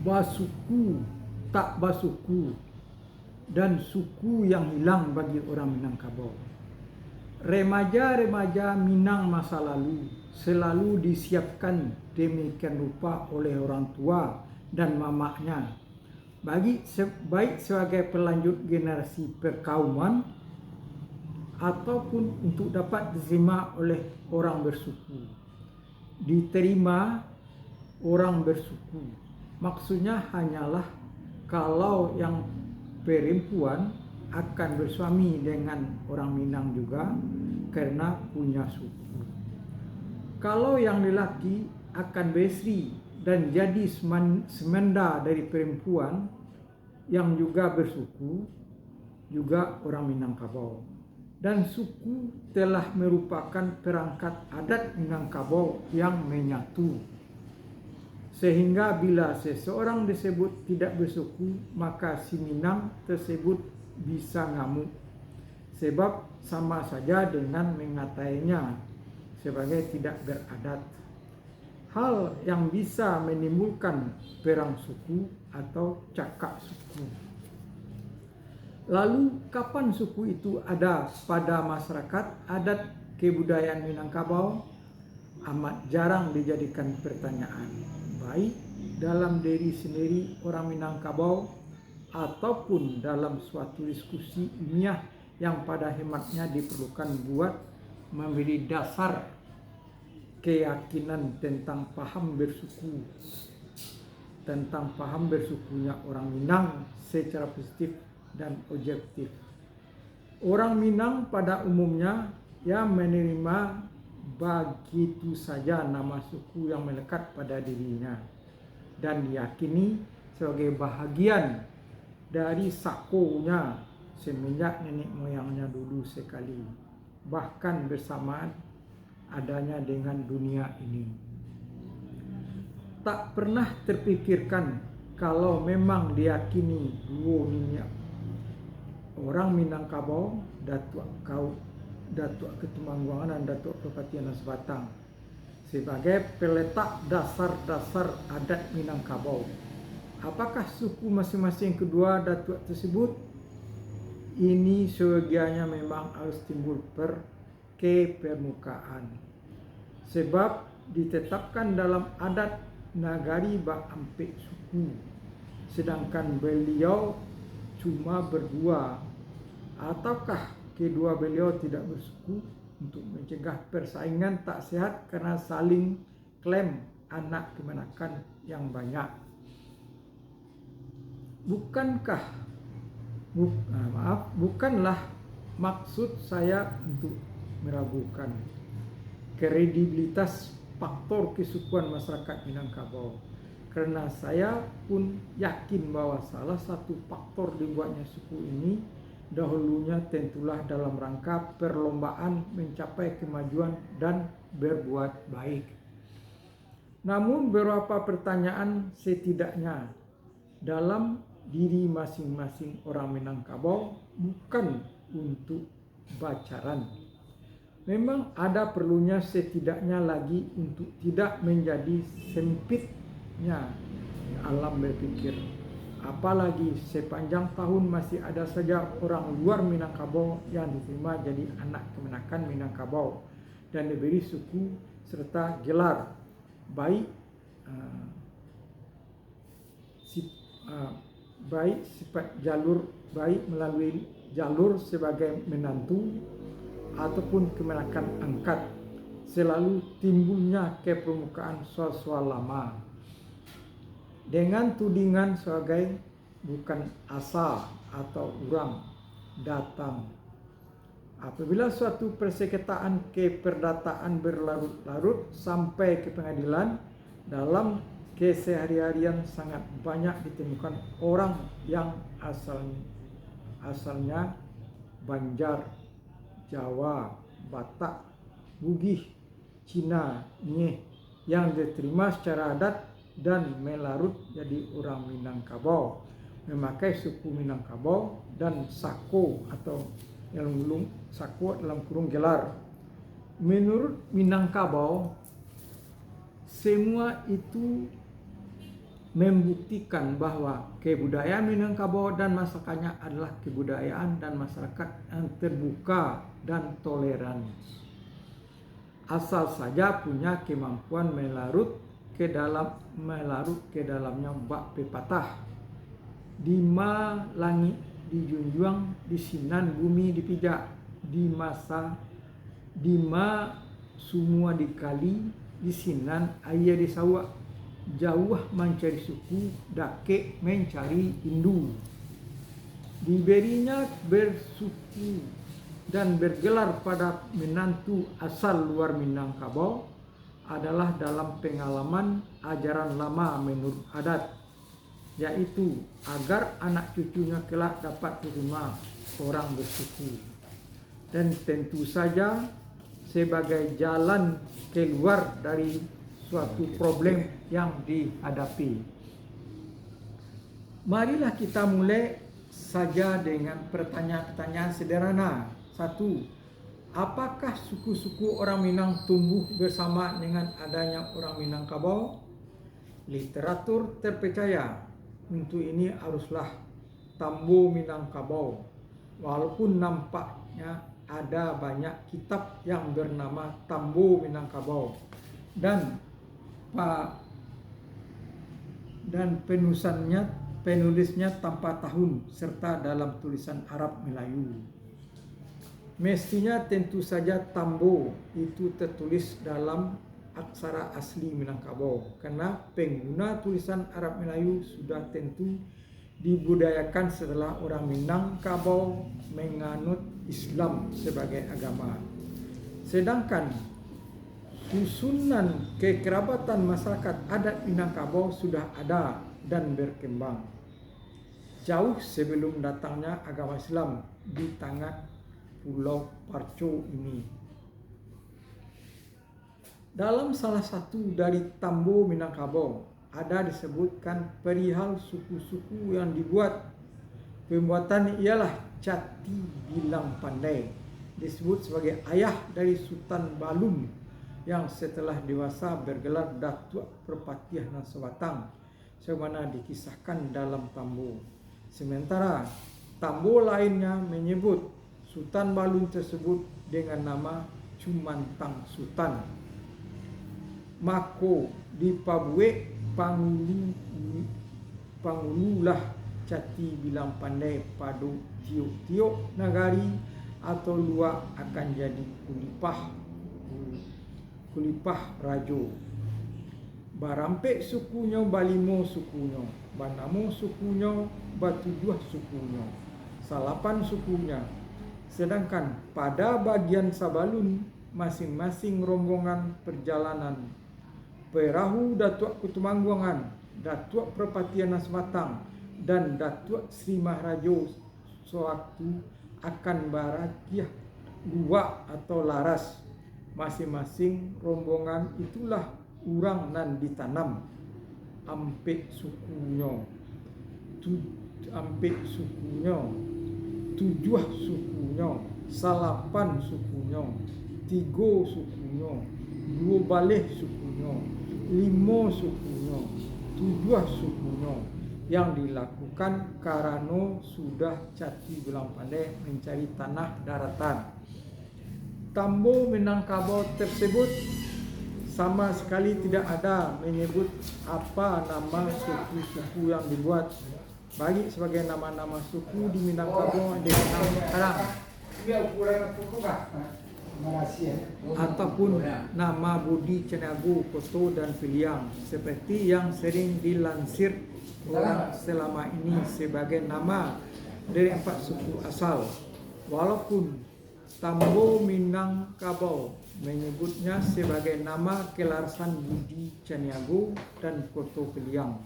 basuku, tak basuku, dan suku yang hilang bagi orang Minangkabau. Remaja-remaja Minang masa lalu selalu disiapkan demikian rupa oleh orang tua dan mamaknya, baik sebagai pelanjut generasi perkauman ataupun untuk dapat diterima oleh orang bersuku. Diterima orang bersuku maksudnya hanyalah kalau yang perempuan akan bersuami dengan orang Minang juga karena punya suku. Kalau yang lelaki akan bersri dan jadi semenda dari perempuan yang juga bersuku, juga orang Minangkabau. Dan suku telah merupakan perangkat adat Minangkabau yang menyatu. Sehingga bila seseorang disebut tidak bersuku, maka si Minang tersebut bisa ngamuk. Sebab sama saja dengan mengatainya sebagai tidak beradat. Hal yang bisa menimbulkan perang suku atau cakak suku. Lalu kapan suku itu ada pada masyarakat adat kebudayaan Minangkabau? Amat jarang dijadikan pertanyaan, baik dalam diri sendiri orang Minangkabau ataupun dalam suatu diskusi ilmiah yang pada hematnya diperlukan buat memberi dasar keyakinan tentang paham bersuku, tentang paham bersukunya orang Minang secara positif dan objektif. Orang Minang pada umumnya yang menerima begitu saja nama suku yang melekat pada dirinya dan diyakini sebagai bahagian dari sakonya semenjak nenek moyangnya dulu sekali, bahkan bersamaan adanya dengan dunia ini. Tak pernah terpikirkan kalau memang diyakini dua minyak orang Minangkabau, Datuk Ketumangguangan dan Datuk Kepatian Sebatang sebagai peletak dasar-dasar adat Minangkabau. Apakah suku masing-masing kedua datuk tersebut? Ini seyogianya memang harus timbul ke permukaan. Sebab ditetapkan dalam adat nagari bak ampek suku, sedangkan beliau cuma berdua. Ataukah kedua beliau tidak bersuku untuk mencegah persaingan tak sehat karena saling klaim anak kemenakan yang banyak? Bukanlah maksud saya untuk meragukan kredibilitas faktor kesukuan masyarakat Minangkabau, karena saya pun yakin bahwa salah satu faktor dibuatnya suku ini dahulunya tentulah dalam rangka perlombaan mencapai kemajuan dan berbuat baik. Namun beberapa pertanyaan setidaknya dalam diri masing-masing orang Minangkabau bukan untuk bacaran. Memang ada perlunya setidaknya lagi untuk tidak menjadi sempitnya alam berpikir. Apalagi sepanjang tahun masih ada saja orang luar Minangkabau yang diterima jadi anak kemenakan Minangkabau dan diberi suku serta gelar baik sifat jalur baik melalui jalur sebagai menantu ataupun kemenakan angkat, selalu timbulnya ke permukaan soal-soal lama dengan tudingan sebagai bukan asal atau orang datang. Apabila suatu persengketaan keperdataan berlarut-larut sampai ke pengadilan, dalam keseharian sangat banyak ditemukan orang yang asalnya Banjar, Jawa, Batak, Bugis, Cina, Nyeh yang diterima secara adat dan melarut jadi orang Minangkabau, memakai suku Minangkabau dan sako atau sako dalam kurung gelar. Menurut Minangkabau, semua itu membuktikan bahwa kebudayaan Minangkabau dan masyarakatnya adalah kebudayaan dan masyarakat yang terbuka dan toleran. Asal saja punya kemampuan melarut ke dalamnya bak pepatah. Dima langit dijunjung, disinan bumi dipijak, dima semua dikali, disinan ayah disawak, jauh mencari suku, dake mencari indu. Diberinya bersuku dan bergelar pada menantu asal luar Minangkabau adalah dalam pengalaman ajaran lama menurut adat, yaitu agar anak cucunya kelak dapat terima orang bersuku, dan tentu saja sebagai jalan keluar dari suatu problem yang dihadapi. Marilah kita mulai saja dengan pertanyaan-pertanyaan sederhana. 1. Apakah suku-suku orang Minang tumbuh bersama dengan adanya orang Minangkabau? Literatur terpercaya untuk ini haruslah Tambo Minangkabau, walaupun nampaknya ada banyak kitab yang bernama Tambo Minangkabau dan penulisnya tanpa tahun serta dalam tulisan Arab Melayu. Mestinya tentu saja Tambo itu tertulis dalam aksara asli Minangkabau, karena pengguna tulisan Arab Melayu sudah tentu dibudayakan setelah orang Minangkabau menganut Islam sebagai agama. Sedangkan susunan kekerabatan masyarakat adat Minangkabau sudah ada dan berkembang jauh sebelum datangnya agama Islam di tanah Pulau Parco ini. Dalam salah satu dari Tambo Minangkabau ada disebutkan perihal suku-suku yang dibuat. Pembuatan ialah Cati Bilang Pandai, disebut sebagai ayah dari Sultan Balun yang setelah dewasa bergelar Datuk Perpatian Sebatang, sebagaimana dikisahkan dalam Tambo. Sementara Tambo lainnya menyebut Sultan Balun tersebut dengan nama Cumantang Sultan. Mako di Pabue pangululah Cati Bilang Pandai padu tiuk-tiuk nagari atau luak akan jadi kulipah rajo. Barampek sukunya, balimo sukunya, banamo sukunya, batujuh sukunya, salapan sukunya. Sedangkan pada bagian Sabalun masing-masing rombongan perjalanan perahu Datuk Kutumangguangan, Datuk Perpatian Sebatang, dan Datuk Sri Maharajo sewaktu akan barakiah dua atau laras. Masing-masing rombongan itulah urang nan ditanam ampek sukunya, tujuh sukunya, salapan sukunya, tiga sukunya, dua balih sukunya, lima sukunya, tujuh sukunya, yang dilakukan karena sudah Cati Bilang Pandai mencari tanah daratan. Tambo Minangkabau tersebut sama sekali tidak ada menyebut apa nama suku-suku yang dibuat. Bagi sebagai nama-nama suku di Minangkabau dikenal sekarang, ataupun nama Budi, Cenagu, Koto, dan Piliang, seperti yang sering dilansir orang selama ini sebagai nama dari 4 suku asal. Walaupun Tambo Minangkabau menyebutnya sebagai nama kelarasan Budi, Cenagu, dan Koto Piliang,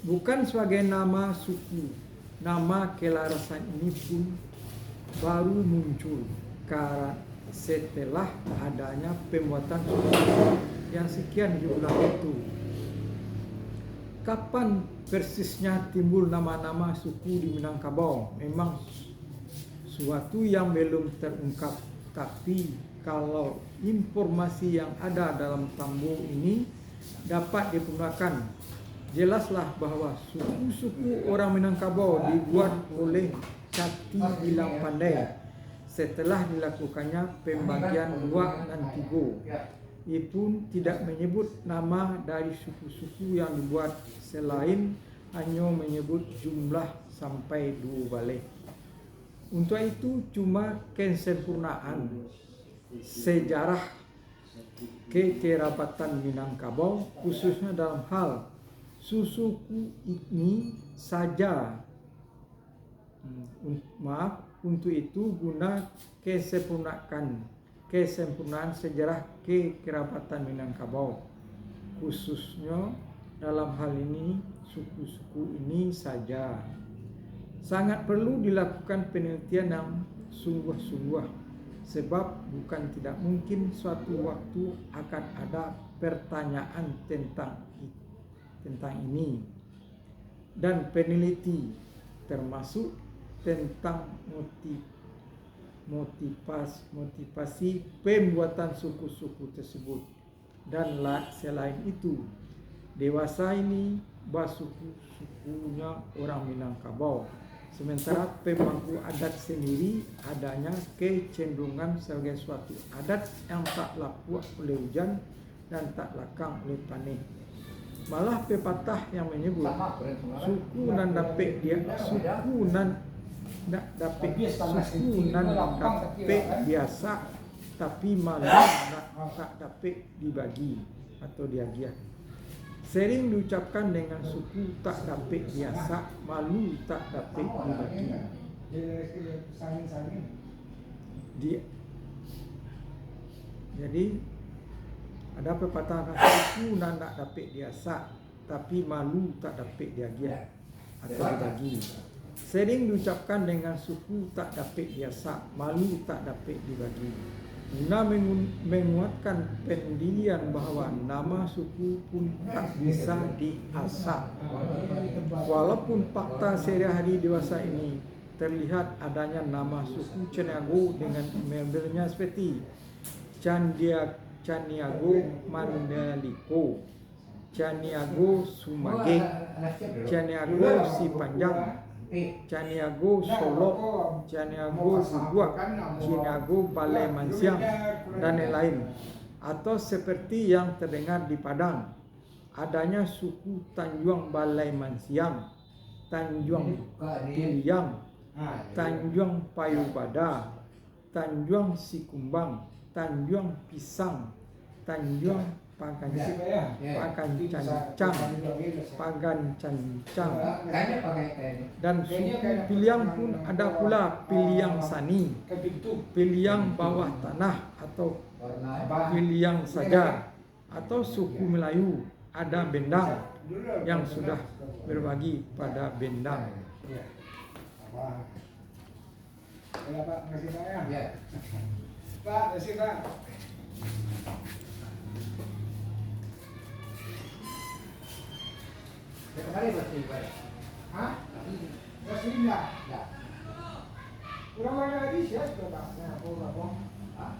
bukan sebagai nama suku. Nama kelarasan ini pun baru muncul karena setelah adanya pembuatan suku yang sekian jumlah itu. Kapan persisnya timbul nama-nama suku di Minangkabau memang suatu yang belum terungkap, tapi kalau informasi yang ada dalam Tambo ini dapat digunakan Jelaslah bahwa suku-suku orang Minangkabau dibuat oleh Cati Bilang Pandai setelah dilakukannya pembagian 2 dan 3. Ia pun tidak menyebut nama dari suku-suku yang dibuat, selain hanya menyebut jumlah sampai 2 balik. Untuk itu cuma kesempurnaan sejarah kekerabatan Minangkabau khususnya dalam hal susuku ini saja. Untuk itu guna kesempurnaan sejarah kekerabatan Minangkabau khususnya dalam hal ini suku-suku ini saja. Sangat perlu dilakukan penelitian yang sungguh-sungguh, sebab bukan tidak mungkin suatu waktu akan ada pertanyaan tentang ini, dan peneliti termasuk tentang motivasi pembuatan suku-suku tersebut. Dan selain itu, dewasa ini sukunya orang Minangkabau. Sementara pemangku adat sendiri adanya kecenderungan sebagai suatu adat yang tak laku oleh hujan dan tak lakang oleh panen. Malah pepatah yang menyebut suku nan dapet biasa tapi malu tak dapet dibagi atau diagiah. Sering diucapkan dengan suku tak dapet biasa, malu tak dapet dibagi. Jadi ada pepatah suku nan tak dapet biasa, tapi malu tak dapet diagiah atau dibagi. Sering diucapkan dengan suku tak dapet biasa, malu tak dapet dibagi. Guna menguatkan pendirian bahwa nama suku pun tak bisa diasah. Walaupun fakta sehari-hari dewasa ini terlihat adanya nama suku Caniago dengan embelnya seperti Caniago Mandaliko, Caniago Sumage, Caniago Sipanjang, Caniago Solok, Caniago Bubuak, Caniago Balai Mansiang, dan lain-lain. Atau seperti yang terdengar di Padang, adanya suku Tanjuang Balai Mansiang, Tanjuang Piliang, Tanjuang Payubada, Tanjuang Sikumbang, Tanjuang Pisang, Tanjuang Pagan Cancang, dan suku Piliang pun ada pula Piliang Sani, Piliang Bawah Tanah atau Piliang saja, atau suku Melayu ada Bendang yang sudah berbagi pada Bendang. Pak, kasih Pak ya. Pak, kasih Pak. Kemarin berarti Pak. Hah? Masih enggak? Enggak. Kurang lagi ya, coba. Nah,